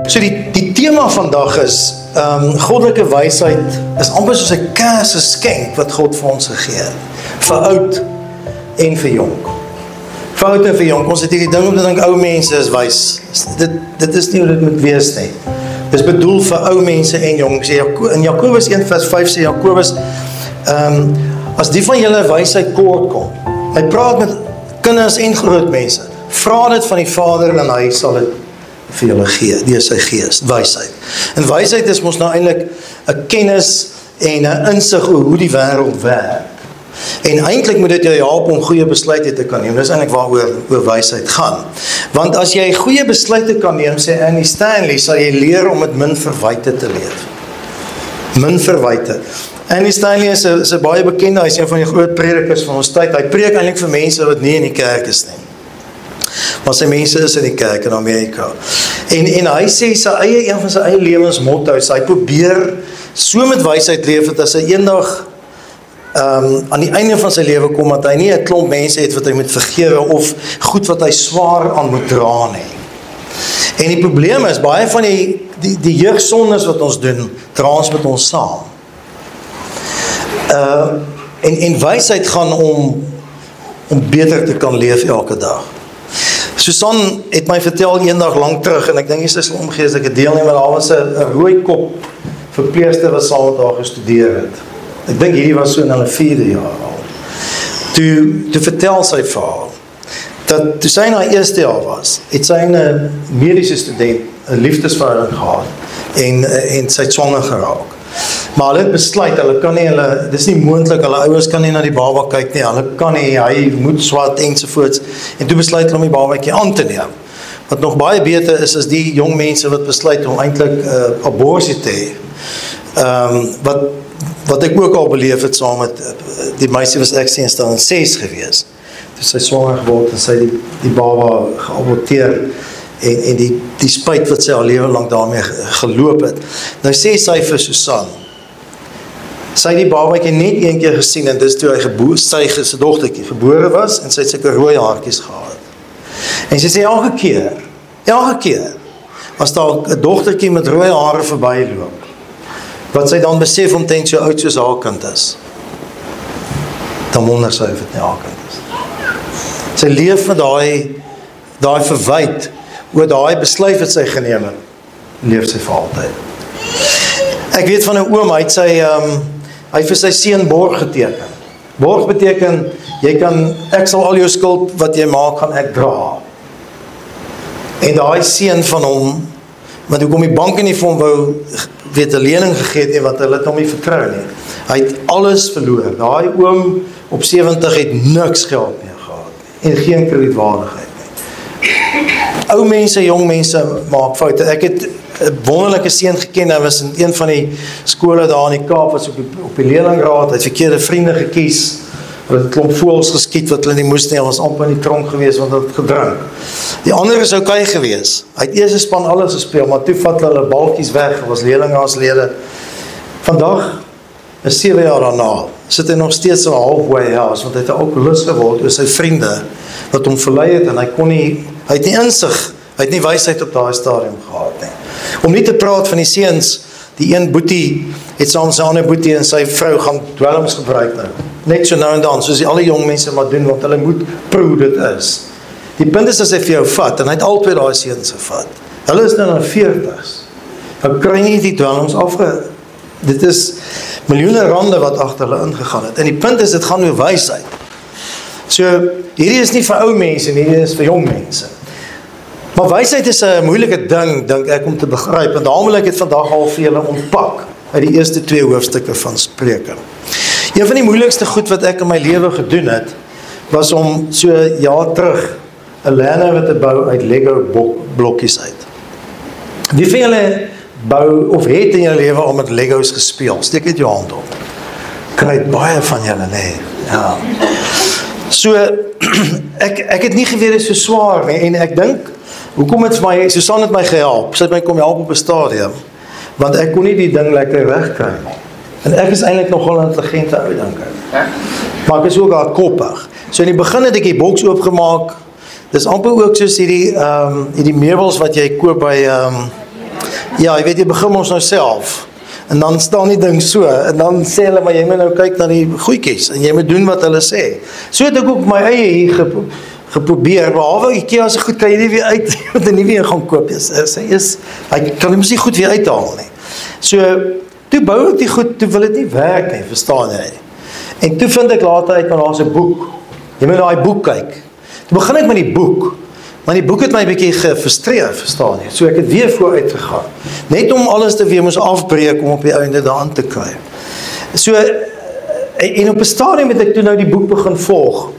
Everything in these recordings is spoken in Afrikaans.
So die tema vandag is, goddelike wysheid is amper soos 'n kersgeskenk wat God vir ons gegee het. Vir oud en vir jonk. Vir oud en vir jonk. Ons het hierdie ding om te dink, ou mense is wys. Dit is nie hoe dit moet wees nie. Dit is bedoel vir ou mense en jong. In Jakobus 1 vers 5 sê Jakobus, as die van julle wysheid kort kom, hy praat met kinders en groot mense, vra dit van die Vader en hy sal dit vir julle gee, deur sy gees, wysheid. En wysheid is mos nou eintlik 'n kennis en 'n insig oor hoe die wêreld werk. En eintlik moet dit jou help om goeie besluite te kan neem. Dis eintlik waaroor wysheid gaan. Want as jy goeie besluite kan neem, sê Annie Stanley, sal jy leer om met min verwyte te leef. Min verwyte. Annie Stanley is 'n baie bekende, hy is een van die groot predikers van ons tyd. Hy preek eintlik vir mense wat nie in die kerk is nie. Maar sy mense is in die kerk in Amerika. En hy sê een van sy eie lewensmotto's, hy probeer so met wysheid leef, dat as hy eendag aan die einde van sy lewe kom, dat hy nie 'n klomp mense het wat hy moet vergewe, of goed wat hy swaar aan moet dra nie. En die probleem is, baie van die jeugsondes wat ons doen, dra ons met ons saam. En wysheid gaan om beter te kan leef elke dag. Susan het my vertel eendag lang terug, en ek dink nie sy sal omgee as ek het deelneem, maar daar was 'n rooi kop verpleegster wat saam met haar gestudeer het. Ek dink hierdie was so in hulle 4de jaar al. Toe vertel sy verhaal, dat toe sy in haar eerste jaar was, het sy 'n mediese student 'n liefdesverhouding gehad, en sy het swanger geraak. Maar hulle het besluit, dis nie moontlik, hulle ouers kan nie na die baba kyk nie, hulle kan nie, hy moet swat ensovoorts, en toe besluit hulle om die babatjie aan te neem. Wat nog baie beter is die jong mense wat besluit om eintlik abortus te hê. Wat ek ook al beleef het saam met, die meisie was ek sien staan in 6 gewees. Toe sy swanger geword en sy die baba geaborteer, en die spyt wat sy al lewe lang daarmee geloop het. Nou sê sy vir Susan, sy het die babatjie net een keer gesien, en dis toe hy sy dogtertjie gebore was, en sy het sulke rooi haartjies gehad. En sy sê elke keer, as daar 'n dogtertjie met rooi hare verbyloop, wat sy dan besef omtrent so oud soos haar kind is, dan wonder sy of dit nie haar kind is. Sy leef met daai verwyte, oor daai besluit wat sy geneem het, leef sy vir altyd. Ek weet van 'n oom, hy het vir sy seun borg geteken. Borg beteken, ek sal al jou skuld wat jy maak, gaan ek dra. En daai seun van hom, want hoekom die bank nie vir hom wou, 'n lening gegee het nie, want hulle het hom nie vertrou nie. Hy het alles verloor. Daai oom op 70 het niks geld meer gehad nie, en geen kredietwaardigheid. Ou mense, jong mense maak foute. Ek het 'n wonderlike seun geken, hy was in een van die skole daar in die Kaap, was op die leerlingraad, hy het verkeerde vriende gekies, hulle het 'n klomp voëls geskiet wat hulle nie moes nie, hy was amper in die tronk gewees want hy het gedrink. Die ander is okay gewees, hy het eers 'n span alles gespeel, maar toe vat hulle balkies weg, was leerlingraadslede. Vandag, 7 jaar daarna, sit hy nog steeds so halfway house, want hy het 'n alkoholist geword oor sy vriende, wat hom verlei het, en hy het nie insig, hy het nie wysheid op daai stadium gehad nie. Om nie te praat van die seuns, die een boetie het saam sy ander boetie en sy vrou gaan dwelms gebruik nou. Net so nou en dan, soos die alle jong mense maar doen, want hulle moet proe dit is. Die punt is as hy vir jou vat, en hy het albei daai seuns gevat. Hulle is nou in 40's. Nou kry nie die dwelms dit is miljoene rande wat agter hulle ingegaan het. En die punt is, dit gaan oor wysheid. So, hierdie is nie vir ou mense nie, hierdie is vir jong mense. Maar wysheid is 'n moeilike ding, dink ek, om te begryp, en daarom wil ek dit vandag al vir julle ontpak, uit die eerste 2 hoofstukke van Spreuke. Een van die moeilikste goed wat ek in my lewe gedoen het, was om so 'n jaar terug 'n landhawe te bou uit Lego blokkies uit. Wie van julle bou, of het in julle lewe al met Legos gespeel? Steek net jou hand op. Kry baie van julle, nee. Ja. So, ek het nie geweet dit is so swaar nie, en ek dink, hoekom het my, Susan het my gehelp, sy het my kom help op 'n stadium, want ek kon nie die ding lekker regkry nie. En ek is eintlik nogal 'n intelligente ou dink ek. Maar ek is ook al koppig. So in die begin het ek die boks oopgemaak. Dis amper ook soos hierdie meubels wat jy koop by Ja, jy weet, jy begin ons nou self. En dan staan die ding so, en dan sê hulle, maar jy moet nou kyk na die goedjies, en jy moet doen wat hulle sê. So het ek ook my eie hier geprobeer, behalwe IKEA se goed kan jy nie weer uit, jy moet er nie weer gaan koop, hy kan nie goed weer uithaal nie. So, toe bou ek die goed, toe wil dit nie werk nie, verstaan jy? En toe vind ek later uit, maar daar is 'n boek, jy moet na die boek kyk. Toe begin ek met die boek, maar die boek het my 'n bietjie gefrustreer, verstaan jy? So ek het weer vooruit gegaan. Net om alles te weer moes afbreek om op die einde daaraan te kry. So, en op 'n stadium het ek toe nou die boek begin volg.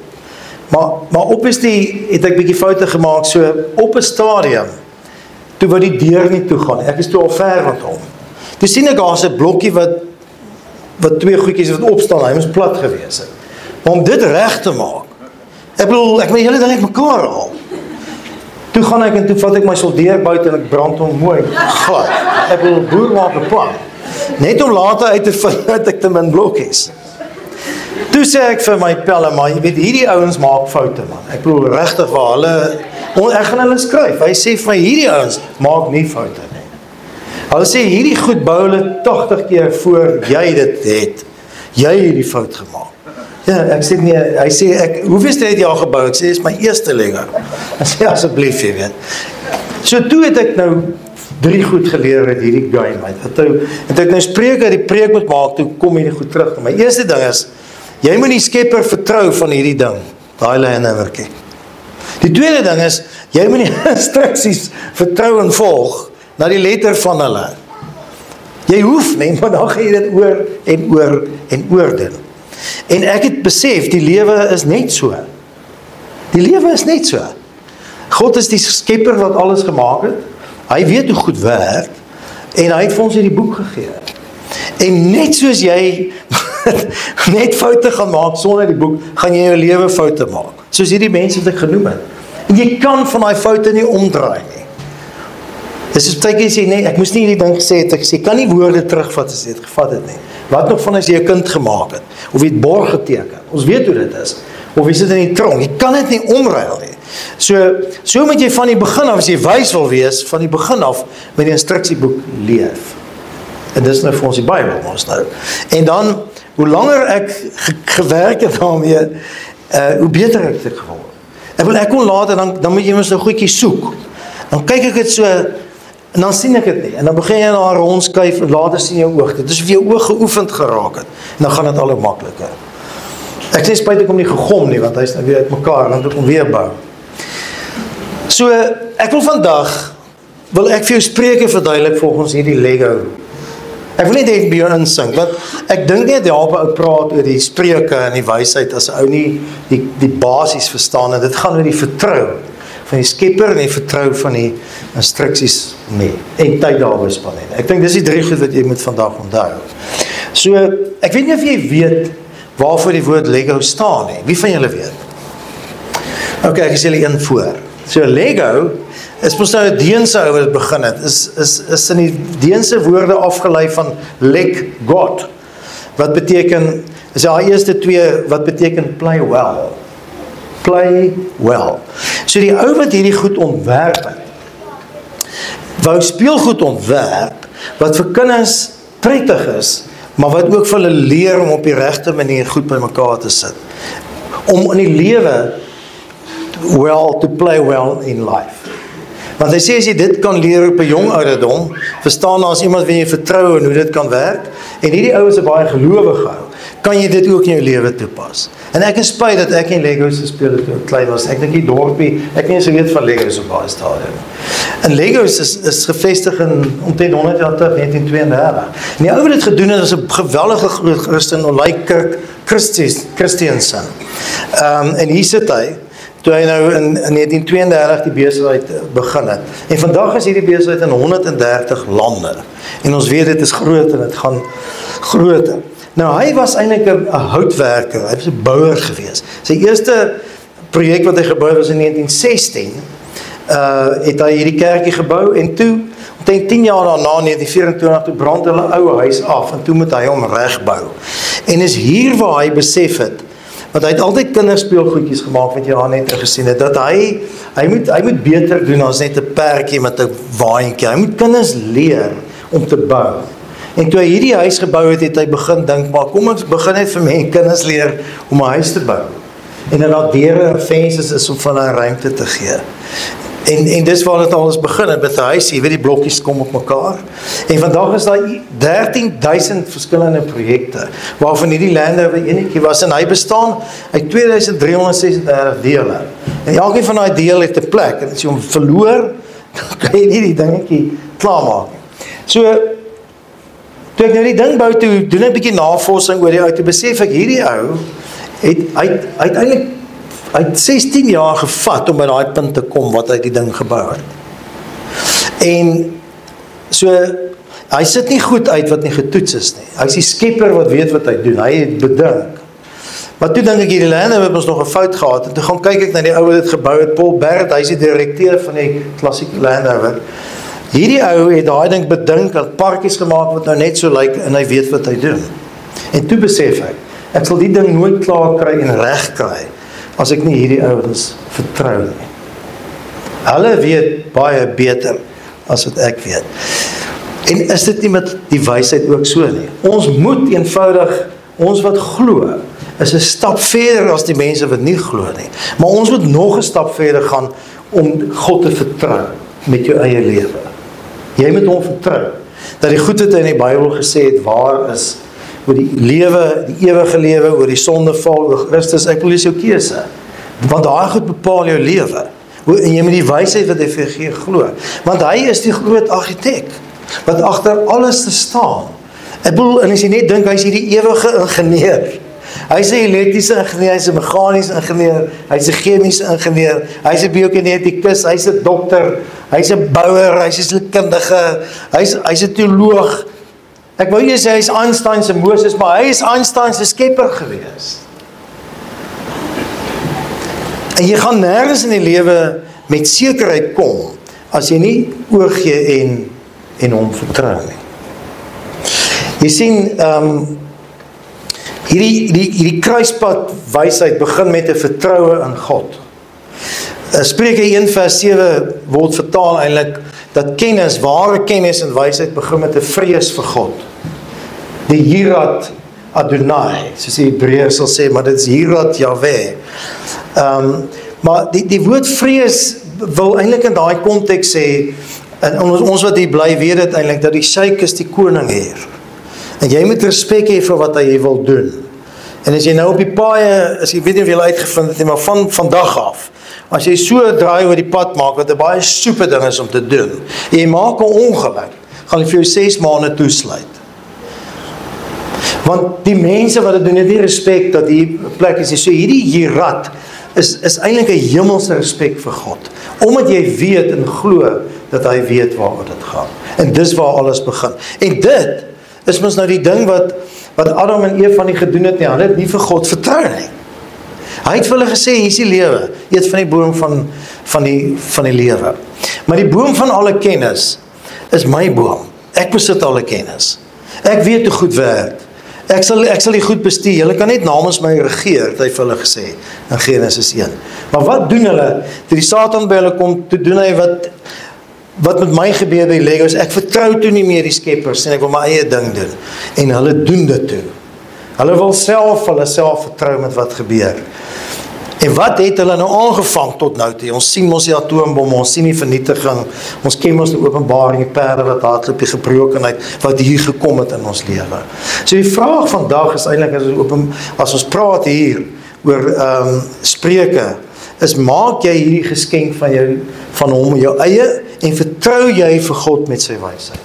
Maar obviously het ek bietjie foute gemaak, so op 'n stadium, toe wou die deur nie toe gaan. Ek is toe al ver met hom. Toe sien ek daar's 'n blokkie wat twee goedjies wat opstaan, hy moes plat gewees het. Maar om dit reg te maak, ek bedoel, ek moet die hele ding uitmekaar haal. Toe gaan ek en toe vat ek my soldeerbout en ek brand hom mooi glad. Ek wil boer maak 'n plan. Net om later uit te vind dat ek te min blokkies. Toe sê ek vir my pelle, maar jy weet, hierdie ouens maak foute, man. Ek bedoel, regtig waar hulle, ek gaan hulle skryf. Hy sê vir my, hierdie ouens maak nie foute nie. Hulle sê, hierdie goed bou hulle 80 keer voor jy dit het. Jy het die fout gemaak. Ja, ek sê nee, hy sê, hoeveelste het jy al gebou? Ek sê, dit is my eerste Lego. Hy sê, asseblief, jy weet. So toe het ek nou 3 goed geleer uit hierdie game, en toe ek nou spreek uit die preek moet maak, toe kom hierdie goed terug. My eerste ding is, jy moet die skepper vertrou van hierdie ding, daai lynhouertjie. Die tweede ding is, jy moet die instruksies vertrou en volg, na die letter van hulle. Jy hoef nie, maar dan gaan jy dit oor en oor en oor doen. En ek het besef, die lewe is net so. Die lewe is net so. God is die skepper wat alles gemaak het. Hy weet hoe goed werk, en hy het vir ons hierdie boek gegee. En net soos jy net foute gaan maak sonder die boek, gaan jy jou lewe foute maak. Soos hierdie mense wat ek genoem het. En jy kan van daai foute nie omdraai nie. Dis is baie keer sê, nee, ek moes nie hierdie ding gesê het, ek sê, kan nie woorde terugvat as jy het gevat het nie. Wat nog van as jy 'n kind gemaak het, of jy het borg geteken, ons weet hoe dit is, of jy sit in die tronk, jy kan dit nie omruil nie. So moet jy van die begin af, as jy wys wil wees, van die begin af, met die instruksieboek leef. En dis nou vir ons die Bybel, ons nou. En dan, hoe langer ek gewerk het daarmee, hoe beter ek dit geword. Ek kon later, dan moet jy mens nou goedjies soek. Dan kyk ek het so, en dan sien ek het nie. En dan begin jy na rondskuif, en later sien jy oog. Dit is of jy oog geoefend geraak het. En dan gaan dit al hoe makliker. Ek sê spyt ek hom nie gegom nie, want hy is nou weer uit mekaar, want ek hom weer bou. So, ek wil ek vir jou spreuke verduidelik volgens hierdie Lego. Ek wil nie net by jou insing, want ek dink nie dat jy ou praat oor die spreuke en die wysheid as ou nie die basies verstaan, en dit gaan oor die vertrou van die skepper en die vertrou van die instruksies mee, en tyd daaroor spandeer. Ek dink dis die 3 goed wat jy moet vandag onthou. So, ek weet nie of jy weet waarvoor die woord Lego staan nie. Wie van julle weet? Ok, ek is julle een voor. So, Lego is mos nou 'n Deense ou wat begin het, is in die Deense woorde afgelei van leg God, wat beteken, is die eerste 2, wat beteken play well. Play well. So die ou wat hierdie goed ontwerp het, wou speelgoed ontwerp, wat vir kinders prettig is, maar wat ook vir hulle leer om op die regte manier goed by mekaar te sit. Om in die lewe to play well in life. Want hy sê, as jy dit kan leer op 'n jong ouderdom, verstaan as iemand wie jy vertrou en hoe dit kan werk, en hierdie ou is 'n baie gelowige ou, kan jy dit ook in jou lewe toepas. En ek is spyt dat ek nie Legos gespeel het toe ek klein was. Ek dink die dorpie, ek nie so weet van Legos op baie stadium. En Legos is gevestig in omtrent 100 jaar terug, 1932. En die ou wat dit gedoen het, was 'n geweldige groot Christen, Olay Kirk Christensen. En hier sit hy, toe hy nou in 1932 die besigheid begin het. En vandag is hierdie besigheid in 130 lande. En ons weet dit is groot en dit gaan groter. Nou hy was eintlik 'n houtwerker, hy was 'n bouer gewees. Sy eerste projek wat hy gebou het was in 1916. Het hy hierdie kerkie gebou en toe, omtrent 10 jaar daarna, 1924, toe brand hulle ou huis af en toe moet hy hom regbou. En is hier waar hy besef het, Want hy het altyd kinderspeelgoedjies gemaak wat jy daar net gesien het, dat hy moet beter doen as net 'n perdjie met 'n waaientjie. Hy moet kinders leer om te bou. En toe hy hierdie huis gebou het, het hy begin dink, maar kom ons begin net vir my kinders leer om 'n huis te bou. En dat deure en vensters is om van 'n ruimte te gee. En dis waar dit alles begin het met 'n huis, jy weet die blokkies kom op mekaar. En vandag is daar 13,000 verskillende projekte, waarvan hierdie Land Rover enetjie was, en hy bestaan uit 2336 dele. En elkeen van daai dele het 'n plek, en as jy hom verloor, dan kan jy nie die dingetjie klaarmaak nie. So, toe ek nou die ding bou, toe doen 'n bietjie navorsing oor die ou, toe besef ek, hierdie ou, het uiteindelik hy het 16 jaar gevat om by daai punt te kom wat hy die ding gebou het. En so, hy sit nie goed uit wat nie getoets is nie. Hy is die skepper wat weet wat hy doen. Hy het bedink. Maar toe dink ek, hierdie Land Rover het ons nog 'n fout gehad, en toe gaan kyk ek na die ou wat dit gebou het, Paul Barrett, hy is die direkteur van die klassieke Land Rover. Hierdie ou het daai ding bedink, het parkies gemaak wat nou net so lyk, en hy weet wat hy doen. En toe besef ek sal die ding nooit klaar kry en reg kry, as ek nie hierdie ouens vertrou nie. Hulle weet baie beter as wat ek weet. En is dit nie met die wysheid ook so nie? Ons moet eenvoudig, ons wat glo, is 'n stap verder as die mense wat nie glo nie. Maar ons moet nog 'n stap verder gaan om God te vertrou met jou eie lewe. Jy moet hom vertrou dat die goed wat hy in die Bybel gesê het waar is, oor die lewe, die ewige lewe, oor die sondeval, oor Christus. Ek wil dis jou keuse, want daai goed bepaal jou lewe, en jy moet die wysheid wat hy vir jou gee glo, want hy is die groot argitek wat agter alles te staan. Ek bedoel, en as jy net dink, hy is hierdie ewige ingenieur. Hy is 'n elektriese ingenieur, hy is 'n meganiese ingenieur, hy is 'n chemiese ingenieur, hy is 'n biokinetikus, hy is 'n dokter, hy is 'n bouer, hy is 'n sielkundige, hy is 'n teoloog. Ek wou nie sê hy is Einstein se Moses, maar hy is Einstein se skepper gewees. En jy gaan nêrens in die lewe met sekerheid kom as jy nie oorgee en hom vertrou nie. Jy sien, hierdie kruispad wysheid begin met 'n vertroue in God. Spreuke 1:7 word vertaal eintlik dat kennis, ware kennis en wysheid begin met 'n vrees vir God. Die Yirat Adonai, soos die Hebreërs sal sê, maar dit is Yirat Yahweh. Maar die woord vrees wil eintlik in daai konteks sê, en ons wat hier bly weet dit eintlik, dat die sheik is die koning hier. En jy moet respek hê vir wat hy wil doen. En as jy nou op die paaie, as jy weet nie of jy uitgevind het nie, maar van vandag af, as jy so 'n draai oor die pad maak, wat 'n baie soepe ding is om te doen, en jy maak 'n ongeluk, gaan jy vir jou 6 maande toesluit. Want die mense wat dit doen, het nie respek dat die plek is. So hierdie Yirat is eintlik 'n hemelse respek vir God, omdat jy weet en glo dat hy weet waaroor dit gaan. En dis waar alles begin. En dit is mos nou die ding wat Adam en Eva nie gedoen het nie. Hulle het nie vir God vertrou nie. Hy het vir hulle gesê, hier is die lewe, eet van die boom van die lewe. Maar die boom van alle kennis is my boom. Ek besit alle kennis. Ek weet hoe goed werk. Ek sal die goed bestuur. Julle kan net namens my regeer, het hy vir hulle gesê in Genesis 1. Maar wat doen hulle? Toe die Satan by hulle kom, toe doen hy wat met my gebeur by Legos, ek vertrou toe nie meer die skeppers, en ek wil my eie ding doen. En hulle doen dit toe. Hulle wil hulle self vertrou met wat gebeur. En wat het hulle nou aangevang tot nou toe? Ons sien ons die atoombomme, ons sien die vernietiging, ons ken ons die openbaring, die perde wat hardloop, die gebrokenheid, wat hier gekom het in ons lewe. So die vraag vandag is eintlik, as ons praat hier, oor Spreuke, is maak jy hierdie geskenk van hom jou eie, en vertrou jy vir God met sy wysheid.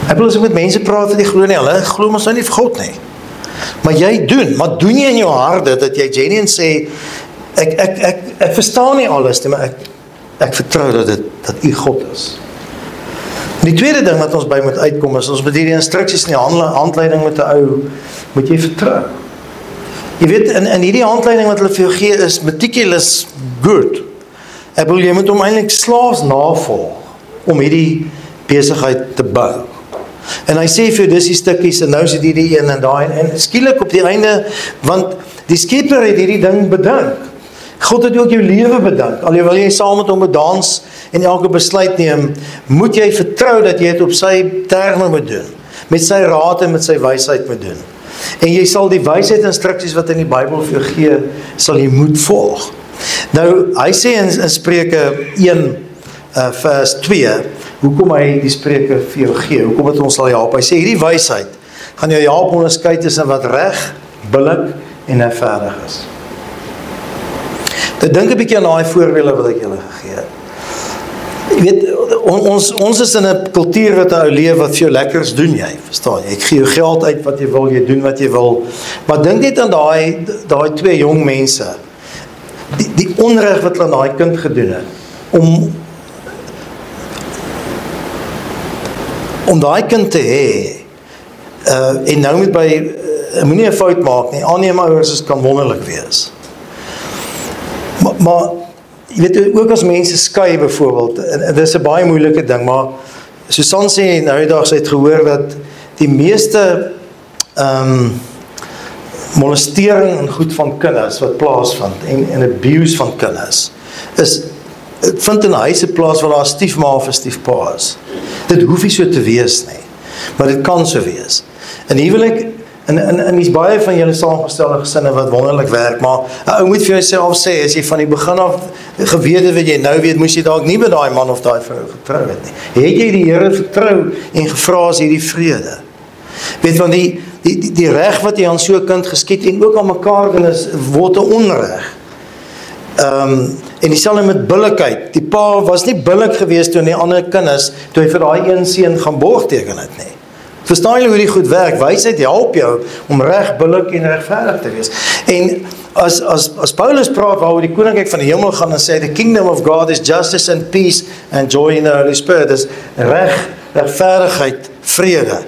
Ek wil as ek met mense praat wat die glo nie, hulle glo mos nou nie vir God nie. Maar jy doen, maar doen jy in jou hart dat jy genuine sê, ek verstaan nie alles nie, maar ek vertrou dat U God is. Die tweede ding wat ons by moet uitkom is, ons moet hierdie instruksies in die handleiding met 'n ou, moet jy vertrou. Jy weet, in hierdie handleiding wat hulle vir jou gee is meticulous good. Ek bedoel, jy moet hom eintlik slaafs navolg om hierdie besigheid te bou. En hy sê vir jou, dis die stukkies, en nou is dit hierdie een en daai, en skielik op die einde, want die Skepper het hierdie ding bedink. God het ook jou lewe bedink. Alhoewel jy saam met hom moet dans en elke besluit neem, moet jy vertrou dat jy dit op sy terme moet doen, met sy raad en met sy wysheid moet doen. En jy sal die wysheid instruksies wat in die Bybel vir jou gee, sal jy moet volg. Nou, hy sê in Spreuke 1 vers 2, hoekom hy die Spreuke vir jou gee, hoekom het ons sal help. Hy sê, hierdie wysheid gaan jou help onderskei tussen wat reg, billik en regverdig is. Nou, dink 'n bietjie aan daai voorbeelde wat ek julle gegee het. Jy weet, ons is in 'n kultuur wat 'n ou leef wat vir jou lekkers doen jy, verstaan jy? Ek gee jou geld uit wat jy wil, jy doen wat jy wil. Maar dink net aan daai twee jong mense. Die onreg wat hulle aan daai kind gedoen het om daai kind te hê en nou moet moenie 'n fout maak nie. Aanneemouers kan wonderlik wees. Maar jy weet, ook as mense skei byvoorbeeld, en dit is 'n baie moeilike ding, maar Susan sê nou die dag, sy het gehoor dat die meeste molestering en goed van kinders wat plaasvind en abuse van kinders vind in huise plaas waar daar 'n stiefma of 'n stiefpa is. Dit hoef nie so te wees nie, maar dit kan so wees. En huwelik, en dis baie van julle saamgestelde gesinne wat wonderlik werk, maar 'n ou moet vir jouself sê, as jy van die begin af geweet het wat jy nou weet, moes jy dalk nie met daai man of daai vrou getrou het nie. Het jy die Here vertrou en gevra as hierdie vrede? Weet, want die reg wat jy aan so 'n kind geskied en ook aan mekaar doen is, word 'n onreg. En dieselfde met billikheid. Die pa was nie billik geweest toe die ander kinders, toe hy vir daai een seun gaan borg teken het nie. Verstaan julle hoe die goed werk? Wysheid help jou om reg, billik en regverdig te wees. En as Paulus praat waaroor die koninkryk van die hemel gaan en sê, the kingdom of God is justice and peace and joy in the Holy Spirit, is regverdigheid, vrede.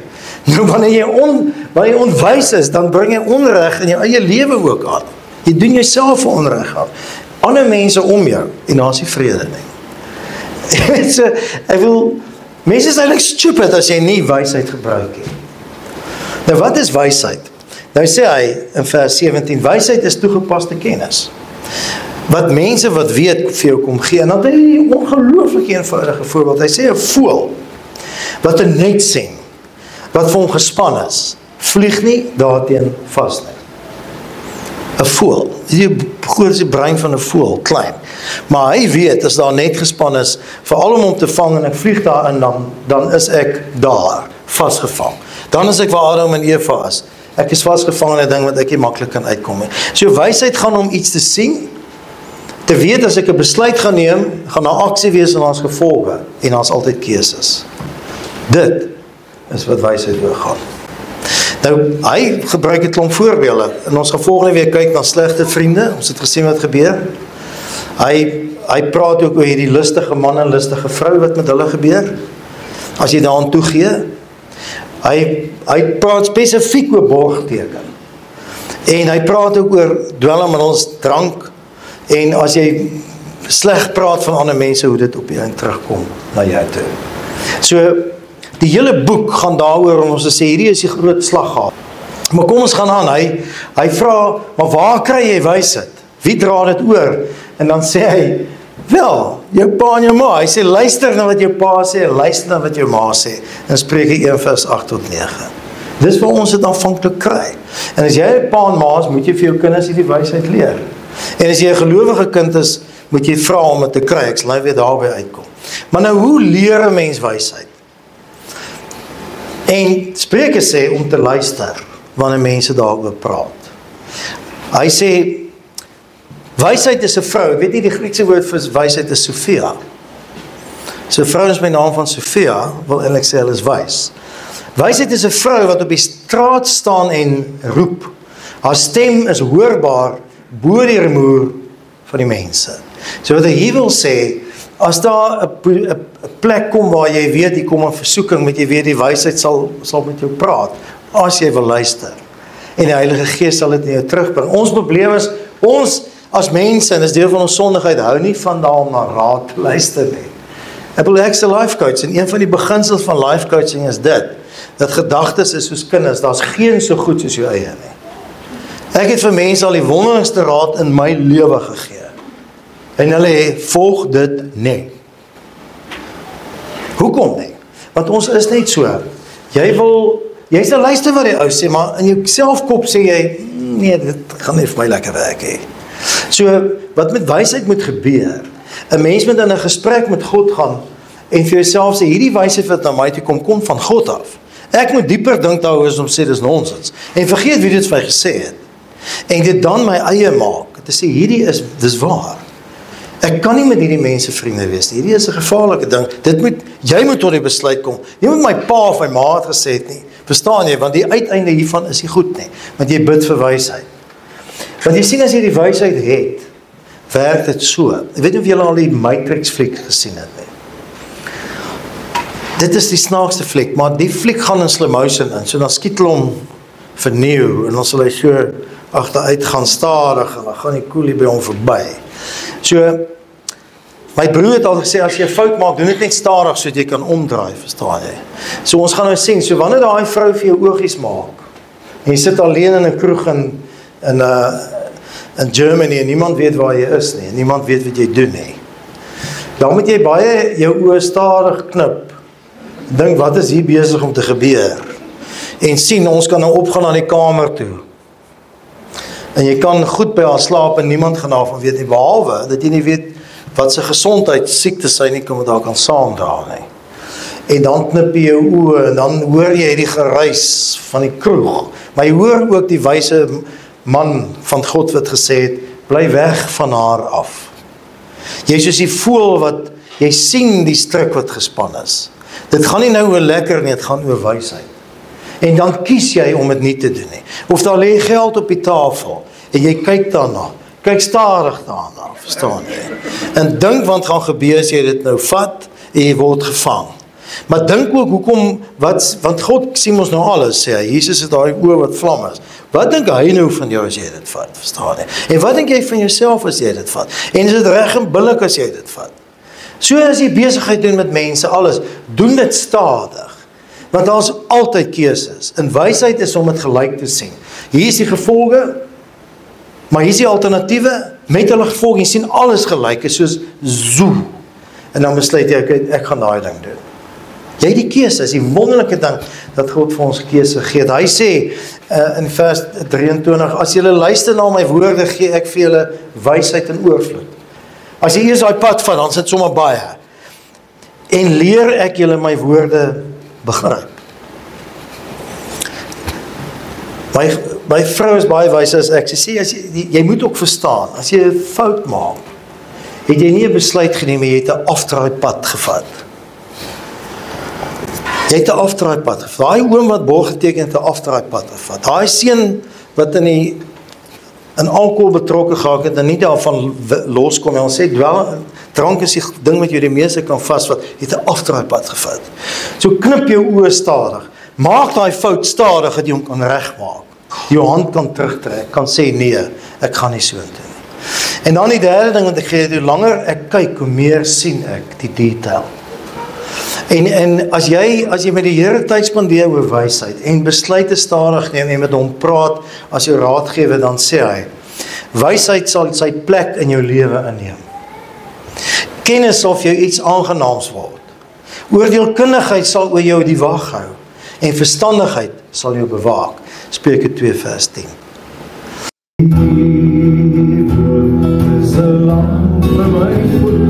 Nou wanneer jy onwys is, dan bring jy onreg in jou eie lewe ook aan. Jy doen jouself onreg aan. Ander mense om jou, en daar is nie vrede nie. Mense is eintlik stupid as jy nie wysheid gebruik nie. Nou wat is wysheid? Nou sê hy in vers 17, wysheid is toegepaste kennis. Wat mense wat weet vir jou kom gee. En dan het hy 'n ongelooflik eenvoudige voorbeeld. Hy sê 'n voël wat 'n net sien, wat vir hom gespan is, vlieg nie daarteen vas nie. 'n voël. Die grootste brein van 'n voël, klein. Maar hy weet, as daar net gespan is, veral om hom te vang en ek vlieg daarin, dan is ek daar, vasgevang. Dan is ek waar Adam en Eva is. Ek is vasgevang in 'n ding wat ek nie maklik kan uitkom nie. So wysheid gaan om iets te sien, te weet as ek 'n besluit gaan neem, gaan daar aksie wees en daar's gevolge, en daar's altyd keuses. Dit is wat wysheid oor gaan. Nou, hy gebruik 'n klomp voorbeelde. En ons gaan volgende week kyk na slegte vriende. Ons het gesien wat gebeur. Hy praat ook oor hierdie lustige man en lustige vrou wat met hulle gebeur. As jy daaraan toegee. Hy praat spesifiek oor borgteken. En hy praat ook oor dwelmmiddels, drank. En as jy sleg praat van ander mense, hoe dit op jou terugkom na jou toe. So, die hele boek gaan daaroor om ons te sê, hierdie is die groot slaggat. Maar kom ons gaan aan, hy vra, maar waar kry jy wysheid? Wie dra dit oor? En dan sê hy, wel, jou pa en jou ma. Hy sê, luister na wat jou pa sê, luister na wat jou ma sê. En Spreuke 1 vers 8 tot 9. Dis waar ons dit aanvanklik kry. En as jy 'n pa en ma is, moet jy vir jou kinders hierdie wysheid leer. En as jy 'n gelowige kind is, moet jy vra om dit te kry. Ek sal nou weer daarby uitkom. Maar nou, hoe leer 'n mens wysheid? En Spreuke sê om te luister wanneer mense daaroor praat. Hy sê, wysheid is 'n vrou. Ek weet nie die Griekse woord vir wysheid is Sophia. So 'n vrou is met die naam van Sophia, wil eintlik sê hulle is wys. Wysheid is 'n vrou wat op die straat staan en roep. Haar stem is hoorbaar bo die rumoer van die mense. So wat hy wil sê, as daar 'n plek kom waar jy weet, die kom 'n versoeking, met jy weet die wysheid sal met jou praat, as jy wil luister. En die Heilige Gees sal dit in jou terugbring. Ons probleem is, ons as mense, en is deel van ons sondigheid, hou nie van daarom na raad luister nie. Ek's 'n life coach, en een van die beginsels van life coaching is dit. dat gedagtes is soos kinders, daar's geen so goed soos jou eie nie. Ek het vir mense al die wonderlikste raad in my lewe gegee. En hulle volg dit nie. Hoekom nie? Want ons is net so. Jy sal luister wat die ou sê, maar in jou selfkop sê jy, nee, dit gaan nie vir my lekker werk hê. So, wat met wysheid moet gebeur, 'n mens moet in 'n gesprek met God gaan, en vir jouself sê, hierdie wysheid wat na my toe kom van God af. Ek moet dieper dink daaroor as om sê, dis nonsens. En vergeet wie dit vir my gesê het. En dit dan my eie maak, te sê, dis waar. Ek kan nie met hierdie mense vriende wees nie. Hierdie is 'n gevaarlike ding. Jy moet tot die besluit kom. Nie met my pa of my ma het gesê het nie. Verstaan jy? Want die uiteinde hiervan is nie goed nie. Want jy bid vir wysheid. Want jy sien as jy die wysheid het, werk dit so. Ek weet nie of julle al die Matrix fliek gesien het nie. Dit is die snaakste fliek, maar die fliek gaan in slow motion in. So dan skiet hulle hom vernieuw en dan sal hy so agteruit gaan stadig en dan gaan die koelie by hom verby. So, my broer het al gesê, as jy 'n fout maak, doen dit net stadig, so dat jy kan omdraai, verstaan jy? So, ons gaan nou sien, so wanneer daai vrou vir jou oogies maak, en jy sit alleen in 'n kroeg in Germany, en niemand weet waar jy is nie, en niemand weet wat jy doen nie, dan moet jy baie jou oë stadig knip, dink, wat is hier besig om te gebeur? En sien, ons kan nou opgaan na die kamer toe, en jy kan goed by haar slaap en niemand gaan daarvan weet nie, behalwe dat jy nie weet wat sy gesondheid siektes sy nie kan met haar kan saamdra nie. En dan knip jy jou oë en dan hoor jy die geruis van die kroeg. Maar jy hoor ook die wyse man van God wat gesê het, bly weg van haar af. Jy is soos die voël wat, jy sien die stryk wat gespan is. Dit gaan nie nou oor lekker nie, dit gaan oor wysheid. En dan kies jy om dit nie te doen nie. Of daar lê geld op die tafel, en jy kyk daarna, kyk stadig daarna, verstaan jy? En dink wat gaan gebeur as jy dit nou vat, en jy word gevang. Maar dink ook hoekom, want God sien ons nou alles, sê hy, Jesus het daai oë wat vlam is. Wat dink hy nou van jou as jy dit vat, verstaan jy? En wat dink jy van jouself as jy dit vat? En is dit reg en billik as jy dit vat? So as jy besigheid doen met mense, alles, doen dit stadig. Want daar is altyd keuses. En wysheid is om dit gelyk te sien. Hier is die gevolge, maar hier is die alternatiewe, met hulle gevolge, jy sien alles gelyk, is soos zoe. En dan besluit jy, ek gaan daai ding doen. Jy het die keuse, is die wonderlike ding, dat God vir ons keuse gee. Hy sê, in vers 23, as julle luister na my woorde, gee ek vir julle wysheid en oorvloed. As jy eers daai pad vat, dan sit sommer baie. En leer ek julle my woorde begryp. My vrou is baie wys as ek. Sy sê, jy moet ook verstaan, as jy 'n fout maak, het jy nie 'n besluit geneem, jy het 'n afdraaipad gevat. Jy het 'n afdraaipad gevat. Daai oom wat borg geteken het 'n afdraaipad gevat. Daai seun wat in alkohol betrokke geraak het en nie daarvan loskom, en ons sê, drank is die ding wat jy die meeste kan vasvat, het 'n afdraaipad gevat. So knip jou oë stadig. Maak daai fout stadig, dat jy hom kan regmaak. Jou hand kan terugtrek, kan sê, nee, ek gaan nie so doen nie. En dan die derde ding wat ek gee, hoe langer ek kyk, hoe meer sien ek die detail. En as jy met die Here tyd spandeer oor wysheid, en besluite stadig neem, en met hom praat, as jou raadgewer, dan sê hy, wysheid sal sy plek in jou lewe inneem. Kennis sal vir jou iets aangenaams word. Oordeelkundigheid sal oor jou die wag hou. En verstandigheid sal jou bewaak. Spreuke 2 vers 10. Is 'n lamp vir my voet.